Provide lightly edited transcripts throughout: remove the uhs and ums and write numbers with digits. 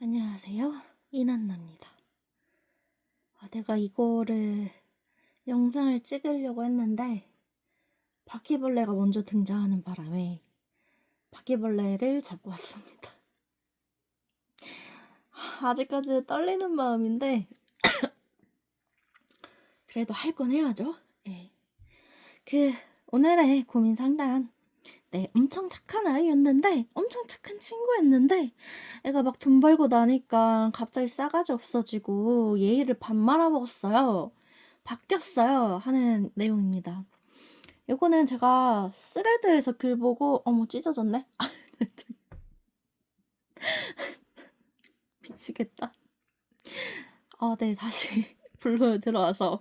안녕하세요. 이난나입니다. 내가 이거를 영상을 찍으려고 했는데 바퀴벌레가 먼저 등장하는 바람에 바퀴벌레를 잡고 왔습니다. 아직까지 떨리는 마음인데 그래도 할 건 해야죠. 네. 오늘의 고민 상담. 엄청 착한 아이였는데, 엄청 착한 친구였는데, 애가 막 돈 벌고 나니까 갑자기 싸가지 없어지고 예의를 밥 말아먹었어요. 바뀌었어요. 하는 내용입니다. 요거는 제가 스레드에서 글 보고, 어머, 찢어졌네? 미치겠다. 네, 다시 블루에 들어와서.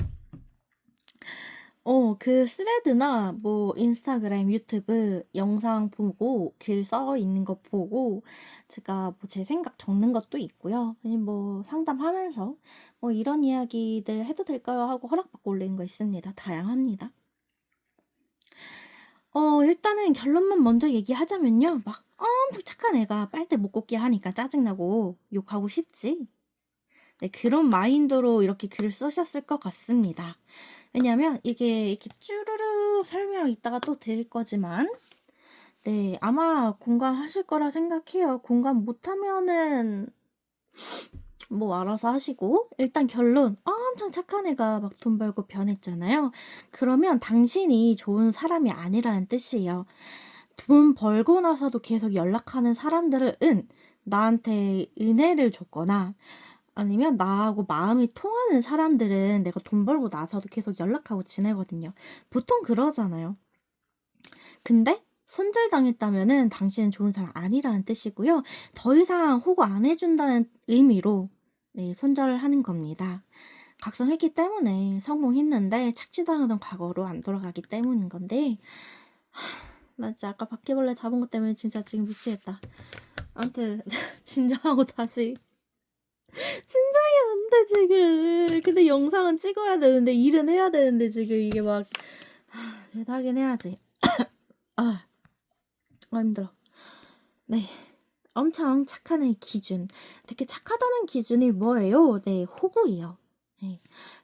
그 스레드나 뭐 인스타그램, 유튜브 영상 보고 글 써 있는 거 보고 제가 뭐 제 생각 적는 것도 있고요. 아니면 뭐 상담하면서 뭐 이런 이야기들 해도 될까요? 하고 허락받고 올린 거 있습니다. 다양합니다. 일단은 결론만 먼저 얘기하자면요. 막 엄청 착한 애가 빨대 못 꽂게 하니까 짜증나고 욕하고 싶지. 네, 그런 마인드로 이렇게 글을 쓰셨을 것 같습니다. 왜냐면 이게 이렇게 쭈루루 설명 이따가 또 드릴 거지만 네, 아마 공감하실 거라 생각해요. 공감 못하면은 뭐 알아서 하시고 일단 결론 엄청 착한 애가 막 돈 벌고 변했잖아요. 그러면 당신이 좋은 사람이 아니라는 뜻이에요. 돈 벌고 나서도 계속 연락하는 사람들은 나한테 은혜를 줬거나 아니면 나하고 마음이 통하는 사람들은 내가 돈 벌고 나서도 계속 연락하고 지내거든요. 보통 그러잖아요. 근데 손절당했다면은 당신은 좋은 사람 아니라는 뜻이고요. 더 이상 호구 안 해준다는 의미로 손절을 하는 겁니다. 각성했기 때문에 성공했는데 착취당하던 과거로 안 돌아가기 때문인 건데 나 진짜 아까 바퀴벌레 잡은 것 때문에 진짜 지금 미치겠다. 아무튼 진정하고 다시 진정이 안 돼 지금. 근데 영상은 찍어야 되는데 일은 해야 되는데 지금 이게 막 그래도 하긴 해야지. 힘들어. 네. 엄청 착한 애의 기준. 되게 착하다는 기준이 뭐예요? 네, 호구예요. 네.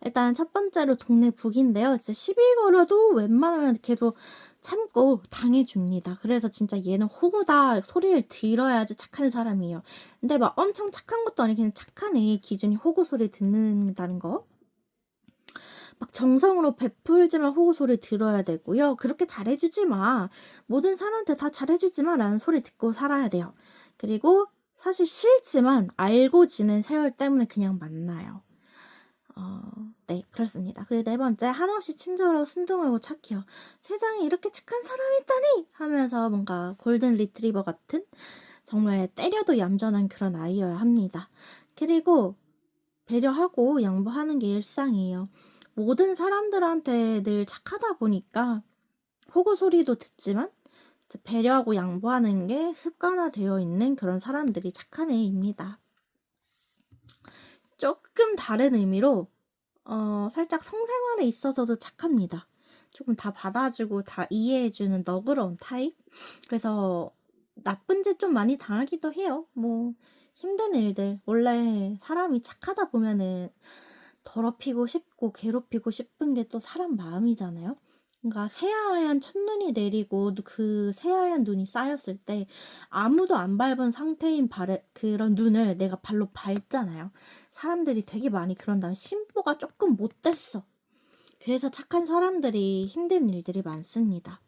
일단 첫 번째로 동네 북인데요. 진짜 시비 걸어도 웬만하면 걔도 참고 당해줍니다. 그래서 진짜 얘는 호구다 소리를 들어야지 착한 사람이에요. 근데 막 엄청 착한 것도 아니고 그냥 착한 애의 기준이 호구 소리 듣는다는 거. 막 정성으로 베풀지만 호구 소리 들어야 되고요. 그렇게 잘해주지 마. 모든 사람한테 다 잘해주지 마. 라는 소리 듣고 살아야 돼요. 그리고 사실 싫지만 알고 지낸 세월 때문에 그냥 만나요. 네, 그렇습니다. 그리고 네 번째, 한없이 친절하고 순둥하고 착해요. 세상에 이렇게 착한 사람이 있다니! 하면서 뭔가 골든 리트리버 같은 정말 때려도 얌전한 그런 아이여야 합니다. 그리고 배려하고 양보하는 게 일상이에요. 모든 사람들한테 늘 착하다 보니까 호구 소리도 듣지만 배려하고 양보하는 게 습관화되어 있는 그런 사람들이 착한 애입니다. 조금 다른 의미로 살짝 성생활에 있어서도 착합니다. 조금 다 받아주고 다 이해해주는 너그러운 타입? 그래서 나쁜 짓 좀 많이 당하기도 해요. 뭐 힘든 일들 원래 사람이 착하다 보면은 더럽히고 싶고 괴롭히고 싶은 게 또 사람 마음이잖아요. 그러니까 새하얀 첫눈이 내리고 그 새하얀 눈이 쌓였을 때 아무도 안 밟은 상태인 그런 눈을 내가 발로 밟잖아요. 사람들이 되게 많이 그런다면 심보가 조금 못됐어. 그래서 착한 사람들이 힘든 일들이 많습니다.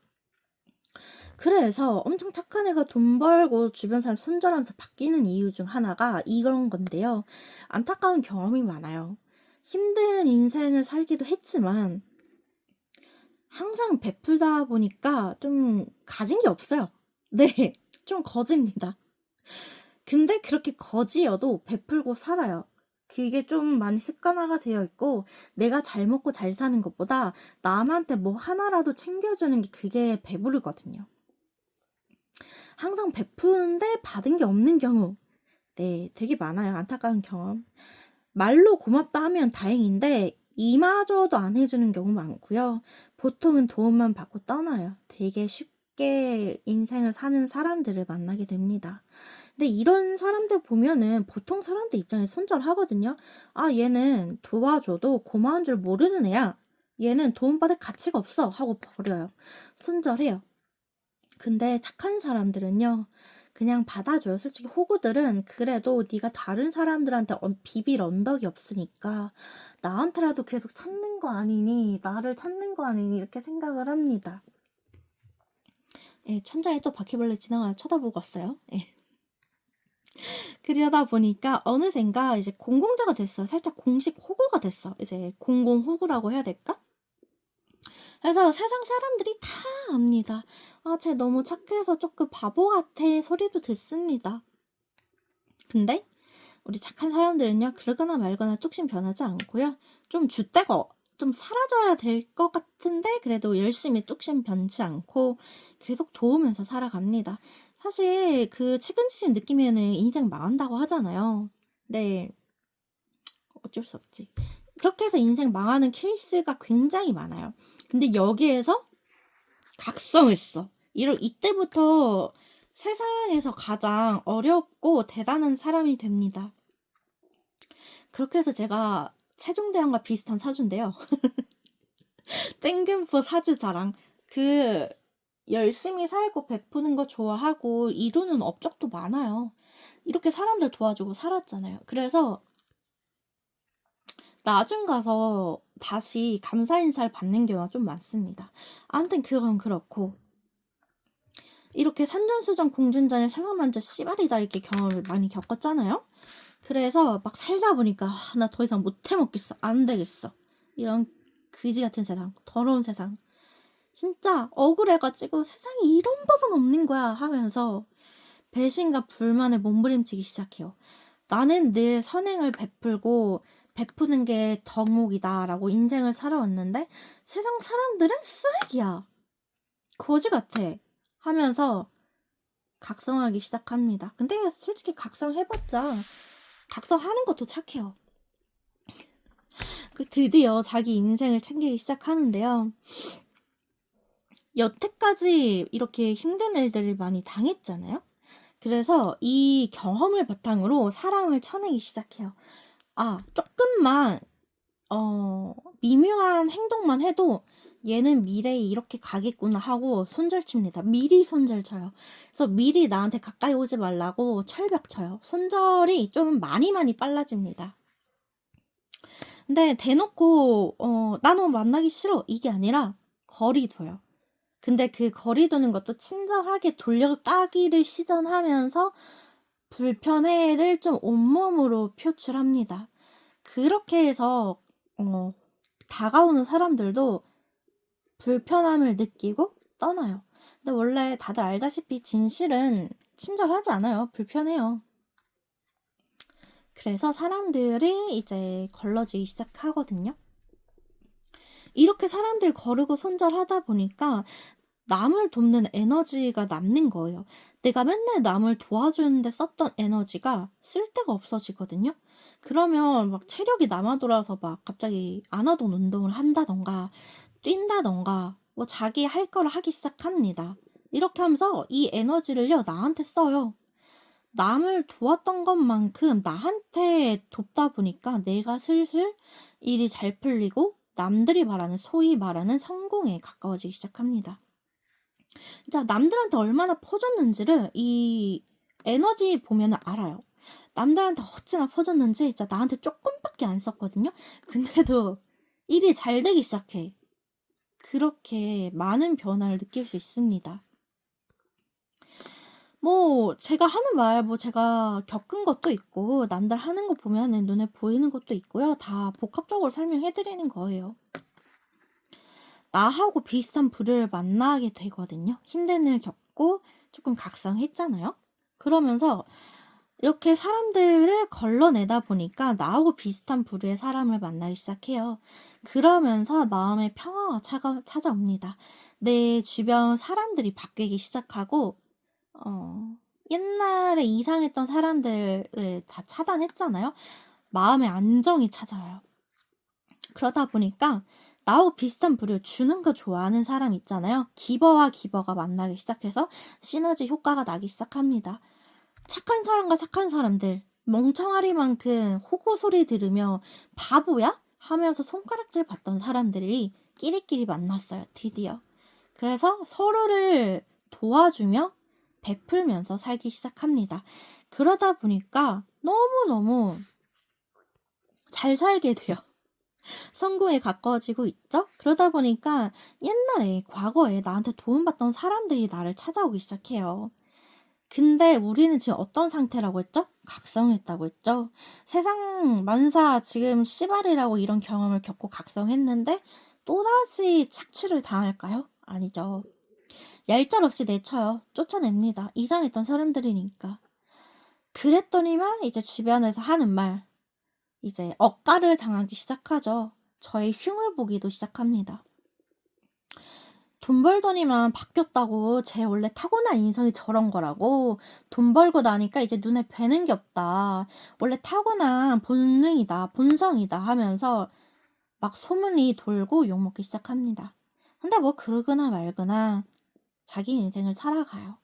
그래서 엄청 착한 애가 돈 벌고 주변 사람 손절하면서 바뀌는 이유 중 하나가 이런 건데요. 안타까운 경험이 많아요. 힘든 인생을 살기도 했지만 항상 베풀다 보니까 좀 가진 게 없어요. 네, 좀 거지입니다. 근데 그렇게 거지여도 베풀고 살아요. 그게 좀 많이 습관화가 되어 있고 내가 잘 먹고 잘 사는 것보다 남한테 뭐 하나라도 챙겨주는 게 그게 배부르거든요. 항상 베푸는데 받은 게 없는 경우 네, 되게 많아요. 안타까운 경험. 말로 고맙다 하면 다행인데 이마저도 안 해주는 경우 많고요. 보통은 도움만 받고 떠나요. 되게 쉽게 인생을 사는 사람들을 만나게 됩니다. 근데 이런 사람들 보면은 보통 사람들 입장에서 손절하거든요. 아, 얘는 도와줘도 고마운 줄 모르는 애야. 얘는 도움받을 가치가 없어. 하고 버려요. 손절해요. 근데 착한 사람들은요. 그냥 받아줘요. 솔직히 호구들은 그래도 네가 다른 사람들한테 비빌 언덕이 없으니까 나한테라도 계속 찾는 거 아니니, 나를 찾는 거 아니니 이렇게 생각을 합니다. 예, 천장에 또 바퀴벌레 지나가 쳐다보고 왔어요. 예. 그러다 보니까 어느샌가 이제 공공자가 됐어요. 살짝 공식 호구가 됐어. 이제 공공 호구라고 해야 될까? 그래서 세상 사람들이 다 압니다. 아, 쟤 너무 착해서 조금 바보 같아 소리도 듣습니다. 근데 우리 착한 사람들은요, 그러거나 말거나 뚝심 변하지 않고요. 좀 줏대가 좀 사라져야 될 것 같은데 그래도 열심히 뚝심 변치 않고 계속 도우면서 살아갑니다. 사실 그 측은지심 느끼면은 인생 망한다고 하잖아요. 네, 어쩔 수 없지. 그렇게 해서 인생 망하는 케이스가 굉장히 많아요. 근데 여기에서 각성을 써. 이때부터 세상에서 가장 어렵고 대단한 사람이 됩니다. 그렇게 해서 제가 세종대왕과 비슷한 사주인데요. 땡금포 사주 자랑. 열심히 살고 베푸는 거 좋아하고 이루는 업적도 많아요. 이렇게 사람들 도와주고 살았잖아요. 그래서 나중 가서 다시 감사 인사를 받는 경우가 좀 많습니다. 아무튼 그건 그렇고 이렇게 산전수전 공준전에 세상만져 씨발이다 이렇게 경험을 많이 겪었잖아요. 그래서 막 살다 보니까 나 더 이상 못 해먹겠어. 안 되겠어. 이런 그지 같은 세상, 더러운 세상. 진짜 억울해가지고 세상에 이런 법은 없는 거야 하면서 배신과 불만에 몸부림치기 시작해요. 나는 늘 선행을 베풀고 베푸는 게 덕목이다라고 인생을 살아왔는데 세상 사람들은 쓰레기야. 거지 같아. 하면서 각성하기 시작합니다. 근데 솔직히 각성해봤자 각성하는 것도 착해요. 드디어 자기 인생을 챙기기 시작하는데요. 여태까지 이렇게 힘든 일들을 많이 당했잖아요. 그래서 이 경험을 바탕으로 사람을 쳐내기 시작해요. 아, 조금만 미묘한 행동만 해도 얘는 미래에 이렇게 가겠구나 하고 손절칩니다. 미리 손절쳐요. 그래서 미리 나한테 가까이 오지 말라고 철벽 쳐요. 손절이 좀 많이 빨라집니다. 근데 대놓고 나 너 만나기 싫어 이게 아니라 거리 둬요. 근데 그 거리 두는 것도 친절하게 돌려 까기를 시전하면서 불편해를 좀 온몸으로 표출합니다. 그렇게 해서 다가오는 사람들도 불편함을 느끼고 떠나요. 근데 원래 다들 알다시피 진실은 친절하지 않아요. 불편해요. 그래서 사람들이 이제 걸러지기 시작하거든요. 이렇게 사람들 거르고 손절하다 보니까 남을 돕는 에너지가 남는 거예요. 내가 맨날 남을 도와주는데 썼던 에너지가 쓸데가 없어지거든요. 그러면 막 체력이 남아 돌아서 막 갑자기 안 하던 운동을 한다던가 뛴다던가 뭐 자기 할 거를 하기 시작합니다. 이렇게 하면서 이 에너지를요 나한테 써요. 남을 도왔던 것만큼 나한테 돕다 보니까 내가 슬슬 일이 잘 풀리고 남들이 말하는 소위 말하는 성공에 가까워지기 시작합니다. 자, 남들한테 얼마나 퍼줬는지를 이 에너지 보면 알아요. 남들한테 어찌나 퍼줬는지 진짜 나한테 조금밖에 안 썼거든요. 근데도 일이 잘 되기 시작해. 그렇게 많은 변화를 느낄 수 있습니다. 뭐 제가 하는 말 뭐 제가 겪은 것도 있고 남들 하는 거 보면은 눈에 보이는 것도 있고요. 다 복합적으로 설명해 드리는 거예요. 나하고 비슷한 부류를 만나게 되거든요. 힘든 일 겪고 조금 각성했잖아요. 그러면서 이렇게 사람들을 걸러내다 보니까 나하고 비슷한 부류의 사람을 만나기 시작해요. 그러면서 마음의 평화가 찾아옵니다. 내 주변 사람들이 바뀌기 시작하고 옛날에 이상했던 사람들을 다 차단했잖아요. 마음의 안정이 찾아와요. 그러다 보니까 나하고 비슷한 부류 주는 거 좋아하는 사람 있잖아요. 기버와 기버가 만나기 시작해서 시너지 효과가 나기 시작합니다. 착한 사람과 착한 사람들, 멍청하리만큼 호구 소리 들으며 바보야? 하면서 손가락질 받던 사람들이 끼리끼리 만났어요, 드디어. 그래서 서로를 도와주며 베풀면서 살기 시작합니다. 그러다 보니까 너무너무 잘 살게 돼요. 성공에 가까워지고 있죠? 그러다 보니까 옛날에, 과거에 나한테 도움받던 사람들이 나를 찾아오기 시작해요. 근데 우리는 지금 어떤 상태라고 했죠? 각성했다고 했죠? 세상 만사 지금 씨발이라고 이런 경험을 겪고 각성했는데 또다시 착취를 당할까요? 아니죠. 얄짤없이 내쳐요. 쫓아냅니다. 이상했던 사람들이니까. 그랬더니만 이제 주변에서 하는 말, 이제 억가를 당하기 시작하죠. 저의 흉을 보기도 시작합니다. 돈 벌더니만 바뀌었다고, 쟤 원래 타고난 인성이 저런 거라고, 돈 벌고 나니까 이제 눈에 뵈는 게 없다, 원래 타고난 본능이다, 본성이다 하면서 막 소문이 돌고 욕먹기 시작합니다. 근데 뭐 그러거나 말거나 자기 인생을 살아가요.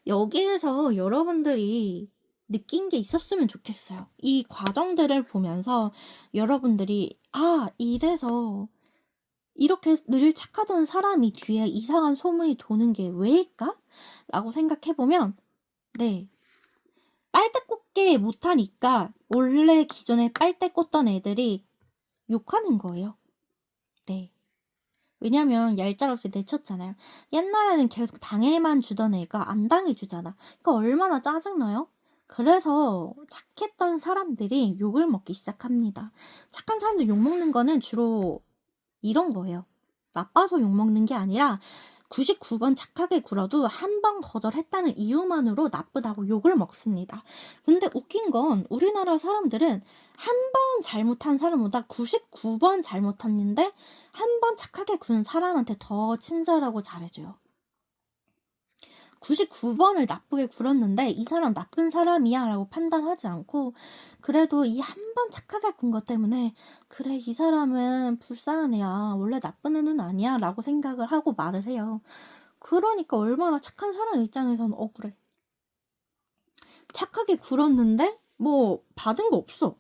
여기에서 여러분들이 느낀 게 있었으면 좋겠어요. 이 과정들을 보면서 여러분들이 이래서 이렇게 늘 착하던 사람이 뒤에 이상한 소문이 도는 게 왜일까? 라고 생각해보면, 네, 빨대 꽂게 못하니까 원래 기존에 빨대 꽂던 애들이 욕하는 거예요. 네. 왜냐면 얄짤없이 내쳤잖아요. 옛날에는 계속 당해만 주던 애가 안 당해주잖아. 그러니까 얼마나 짜증나요? 그래서 착했던 사람들이 욕을 먹기 시작합니다. 착한 사람들 욕먹는 거는 주로 이런 거예요. 나빠서 욕먹는 게 아니라 99번 착하게 굴어도 한 번 거절했다는 이유만으로 나쁘다고 욕을 먹습니다. 근데 웃긴 건 우리나라 사람들은 한 번 잘못한 사람보다 99번 잘못했는데 한 번 착하게 군 사람한테 더 친절하고 잘해줘요. 99번을 나쁘게 굴었는데 이 사람 나쁜 사람이야 라고 판단하지 않고, 그래도 이 한 번 착하게 군 것 때문에 그래, 이 사람은 불쌍한 애야, 원래 나쁜 애는 아니야 라고 생각을 하고 말을 해요. 그러니까 얼마나 착한 사람 입장에서는 억울해. 착하게 굴었는데 뭐 받은 거 없어.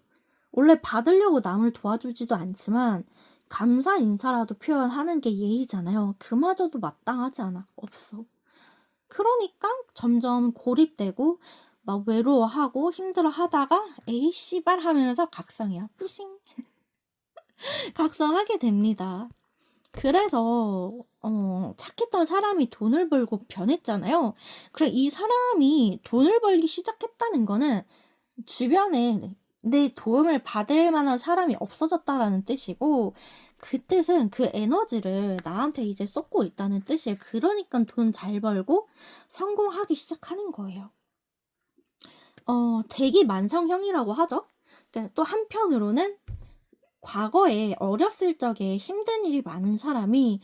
원래 받으려고 남을 도와주지도 않지만 감사 인사라도 표현하는 게 예의잖아요. 그마저도 마땅하지 않아. 없어. 그러니까 점점 고립되고 막 외로워하고 힘들어하다가 에이 씨발 하면서 각성해요. 뿌싱. 각성하게 됩니다. 그래서 착했던 사람이 돈을 벌고 변했잖아요. 그래, 이 사람이 돈을 벌기 시작했다는 거는 주변에 내 도움을 받을 만한 사람이 없어졌다라는 뜻이고, 그 뜻은 그 에너지를 나한테 이제 쏟고 있다는 뜻이에요. 그러니까 돈 잘 벌고 성공하기 시작하는 거예요. 대기만성형이라고 하죠. 그러니까 또 한편으로는 과거에 어렸을 적에 힘든 일이 많은 사람이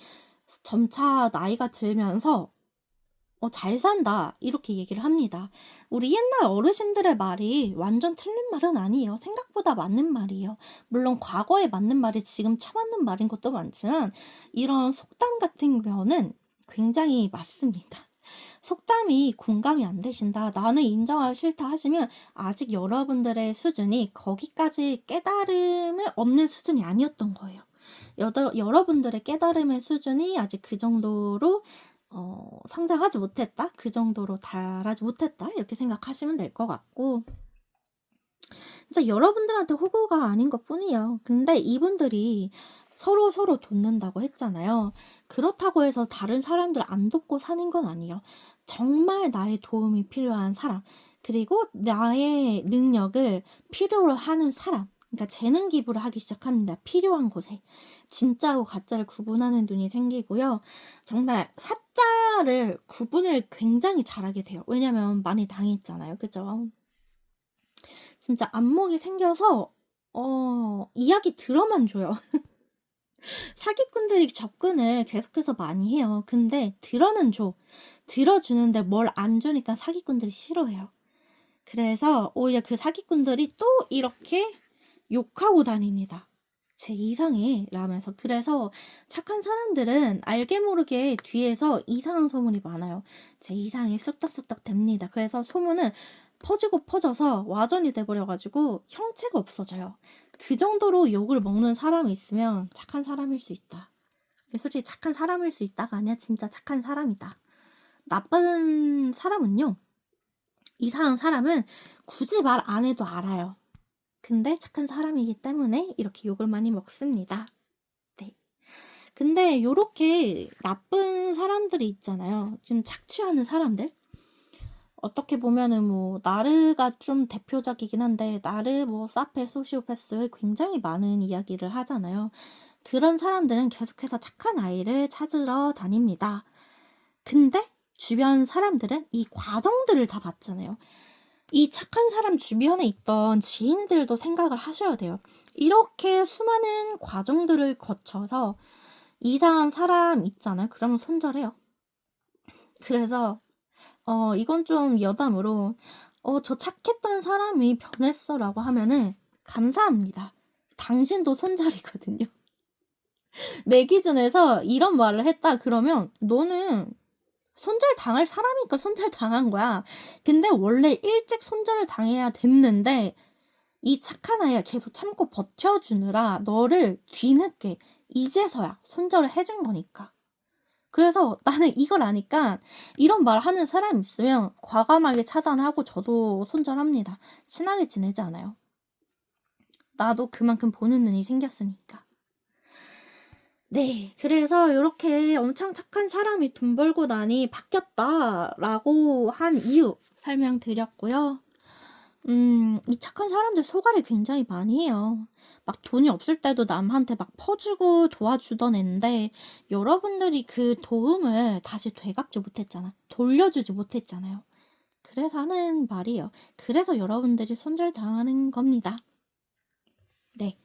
점차 나이가 들면서 잘 산다, 이렇게 얘기를 합니다. 우리 옛날 어르신들의 말이 완전 틀린 말은 아니에요. 생각보다 맞는 말이에요. 물론 과거에 맞는 말이 지금 처맞는 말인 것도 많지만 이런 속담 같은 경우는 굉장히 맞습니다. 속담이 공감이 안 되신다, 나는 인정하기 싫다 하시면 아직 여러분들의 수준이 거기까지 깨달음을 얻는 수준이 아니었던 거예요. 여러분들의 깨달음의 수준이 아직 그 정도로 성장하지 못했다, 그 정도로 달하지 못했다, 이렇게 생각하시면 될 것 같고, 진짜 여러분들한테 호구가 아닌 것 뿐이에요. 근데 이분들이 서로 돕는다고 했잖아요. 그렇다고 해서 다른 사람들 안 돕고 사는 건 아니에요. 정말 나의 도움이 필요한 사람, 그리고 나의 능력을 필요로 하는 사람, 그러니까 재능 기부를 하기 시작합니다. 필요한 곳에. 진짜고 가짜를 구분하는 눈이 생기고요. 정말 사짜를 구분을 굉장히 잘하게 돼요. 왜냐면 많이 당했잖아요. 그죠? 진짜 안목이 생겨서 이야기 들어만 줘요. 사기꾼들이 접근을 계속해서 많이 해요. 근데 들어는 줘. 들어주는데 뭘 안 주니까 사기꾼들이 싫어해요. 그래서 오히려 그 사기꾼들이 또 이렇게 욕하고 다닙니다. 제 이상해 라면서. 그래서 착한 사람들은 알게 모르게 뒤에서 이상한 소문이 많아요. 제 이상해 쑥덕쑥덕 됩니다. 그래서 소문은 퍼지고 퍼져서 와전이 돼버려 가지고 형체가 없어져요. 그 정도로 욕을 먹는 사람이 있으면 착한 사람일 수 있다. 솔직히 착한 사람일 수 있다가 아니야. 진짜 착한 사람이다. 나쁜 사람은요, 이상한 사람은 굳이 말 안 해도 알아요. 근데 착한 사람이기 때문에 이렇게 욕을 많이 먹습니다. 네. 근데 요렇게 나쁜 사람들이 있잖아요. 지금 착취하는 사람들. 어떻게 보면은 뭐 나르가 좀 대표적이긴 한데, 나르 뭐 사페 소시오패스 굉장히 많은 이야기를 하잖아요. 그런 사람들은 계속해서 착한 아이를 찾으러 다닙니다. 근데 주변 사람들은 이 과정들을 다 봤잖아요. 이 착한 사람 주변에 있던 지인들도 생각을 하셔야 돼요. 이렇게 수많은 과정들을 거쳐서 이상한 사람 있잖아요. 그러면 손절해요. 그래서 이건 좀 여담으로, 저 착했던 사람이 변했어라고 하면은 감사합니다. 당신도 손절이거든요. 내 기준에서 이런 말을 했다 그러면 너는 손절 당할 사람이니까 손절 당한 거야. 근데 원래 일찍 손절을 당해야 됐는데 이 착한 아이가 계속 참고 버텨주느라 너를 뒤늦게 이제서야 손절을 해준 거니까. 그래서 나는 이걸 아니까 이런 말 하는 사람 있으면 과감하게 차단하고 저도 손절합니다. 친하게 지내지 않아요. 나도 그만큼 보는 눈이 생겼으니까. 네, 그래서 이렇게 엄청 착한 사람이 돈 벌고 나니 바뀌었다라고 한 이유 설명드렸고요. 이 착한 사람들 소갈이 굉장히 많이 해요. 막 돈이 없을 때도 남한테 막 퍼주고 도와주던 앤데, 여러분들이 그 도움을 다시 되갚지 못했잖아. 돌려주지 못했잖아요. 그래서 하는 말이에요. 그래서 여러분들이 손절당하는 겁니다. 네.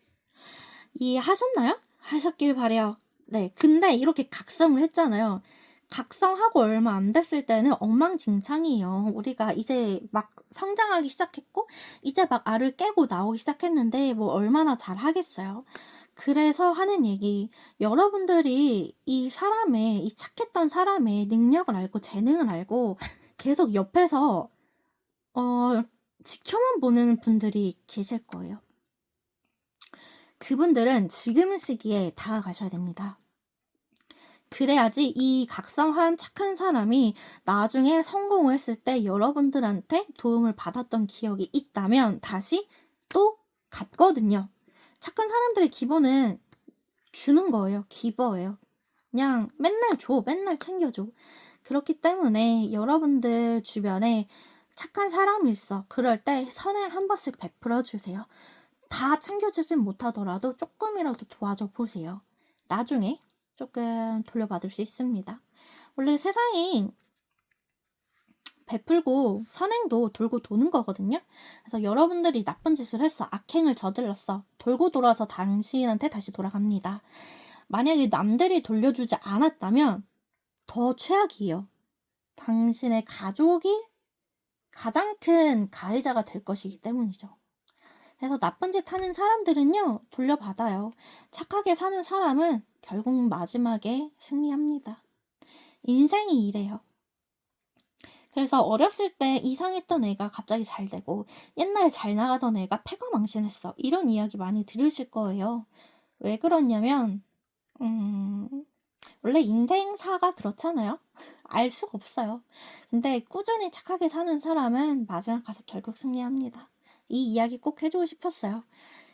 이해하셨나요? 하셨길 바래요. 네. 근데 이렇게 각성을 했잖아요. 각성하고 얼마 안 됐을 때는 엉망진창이에요. 우리가 이제 막 성장하기 시작했고, 이제 막 알을 깨고 나오기 시작했는데, 뭐 얼마나 잘 하겠어요. 그래서 하는 얘기, 여러분들이 이 사람의, 이 착했던 사람의 능력을 알고, 재능을 알고, 계속 옆에서, 지켜만 보는 분들이 계실 거예요. 그분들은 지금 시기에 다가가셔야 됩니다. 그래야지 이 각성한 착한 사람이 나중에 성공을 했을 때 여러분들한테 도움을 받았던 기억이 있다면 다시 또 갔거든요. 착한 사람들의 기본은 주는 거예요. 기버예요. 그냥 맨날 줘. 맨날 챙겨줘. 그렇기 때문에 여러분들 주변에 착한 사람이 있어. 그럴 때 선을 한 번씩 베풀어 주세요. 다 챙겨주진 못하더라도 조금이라도 도와줘 보세요. 나중에 조금 돌려받을 수 있습니다. 원래 세상이 베풀고 선행도 돌고 도는 거거든요. 그래서 여러분들이 나쁜 짓을 했어. 악행을 저질렀어. 돌고 돌아서 당신한테 다시 돌아갑니다. 만약에 남들이 돌려주지 않았다면 더 최악이에요. 당신의 가족이 가장 큰 가해자가 될 것이기 때문이죠. 그래서 나쁜 짓 하는 사람들은요, 돌려받아요. 착하게 사는 사람은 결국 마지막에 승리합니다. 인생이 이래요. 그래서 어렸을 때 이상했던 애가 갑자기 잘 되고, 옛날에 잘 나가던 애가 패거망신했어. 이런 이야기 많이 들으실 거예요. 왜 그러냐면, 원래 인생사가 그렇잖아요. 알 수가 없어요. 근데 꾸준히 착하게 사는 사람은 마지막 가서 결국 승리합니다. 이 이야기 꼭 해주고 싶었어요.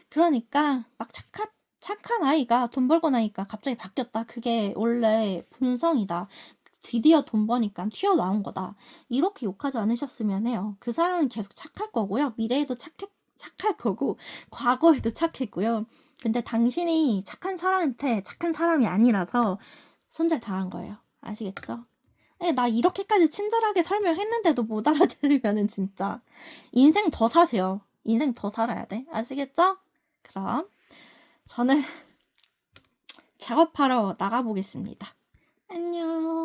그러니까 막 착한 아이가 돈 벌고 나니까 갑자기 바뀌었다. 그게 원래 본성이다. 드디어 돈 버니까 튀어나온 거다. 이렇게 욕하지 않으셨으면 해요. 그 사람은 계속 착할 거고요. 미래에도 착할 거고, 과거에도 착했고요. 근데 당신이 착한 사람한테 착한 사람이 아니라서 손절 당한 거예요. 아시겠죠? 나 이렇게까지 친절하게 설명했는데도 못 알아들으면은 진짜 인생 더 사세요. 인생 더 살아야 돼. 아시겠죠? 그럼 저는 작업하러 나가보겠습니다. 안녕.